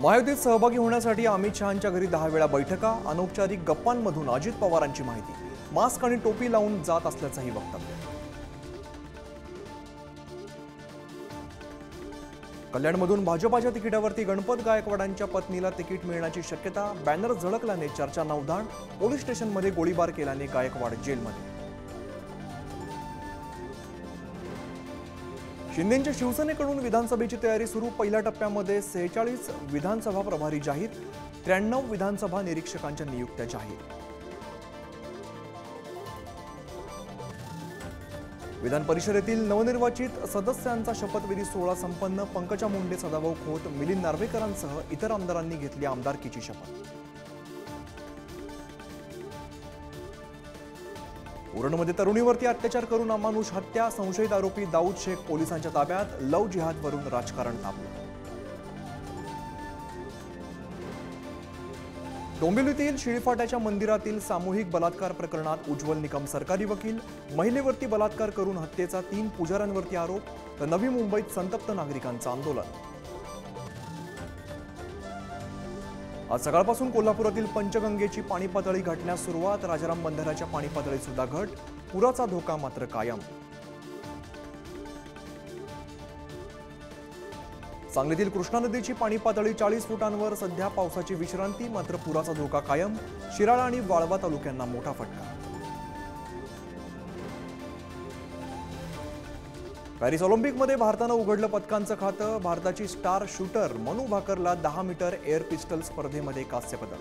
महायुतीत सहभागी होण्यासाठी अमित शहांच्या घरी 10 वेळा बैठका, अनौपचारिक गप्पांमधून अजित पवारांची माहिती, मास्क आणि टोपी लावून जात असल्याचंही वक्तव्य. कल्याणमधून भाजपाच्या तिकिटावरती गणपत गायकवाडांच्या पत्नीला तिकीट मिळण्याची शक्यता, बॅनर झळकल्याने चर्चा नवधाण, पोलीस स्टेशनमध्ये गोळीबार केल्याने गायकवाड जेलमध्ये. शिंदेंच्या शिवसेनेकडून विधानसभेची तयारी सुरू, पहिल्या टप्प्यामध्ये 46 विधानसभा प्रभारी जाहीर, 93 विधानसभा निरीक्षकांच्या नियुक्त्या जाहीर. विधान परिषदेतील नवनिर्वाचित सदस्यांचा शपथविधी सोहळा संपन्न, पंकजा मुंडे, सदाभाऊ खोत, मिलिंद नार्वेकरांसह इतर आमदारांनी घेतली आमदारकीची शपथ. उरणमध्ये तरुणीवरती अत्याचार करून अमानुष हत्या, संशयित आरोपी दाऊद शेख पोलिसांच्या ताब्यात, लव जिहादवरून राजकारण तापलं. डोंबिवलीतील शिळीफाट्याच्या मंदिरातील सामूहिक बलात्कार प्रकरणात उज्ज्वल निकम सरकारी वकील, महिलेवरती बलात्कार करून हत्येचा 3 पुजाऱ्यांवरती आरोप, तर नवी मुंबईत संतप्त नागरिकांचं आंदोलन. आज सकाळपासून कोल्हापुरातील पंचगंगेची पाणी पातळी घटण्यास सुरुवात, राजाराम बंधाऱ्याच्या पाणी पातळीत सुद्धा घट, पुराचा धोका मात्र कायम. सांगलीतील कृष्णा नदीची पाणी पातळी 40 फुटांवर, सध्या पावसाची विश्रांती, मात्र पुराचा धोका कायम, शिराळा आणि वाळवा तालुक्यांना मोठा फटका. पॅरिस ऑलिम्पिकमध्ये भारतानं उघडलं पदकांचं खातं, भारताची स्टार शूटर मनू भाकरला 10 मीटर एअर पिस्टल स्पर्धेमध्ये कांस्य पदक.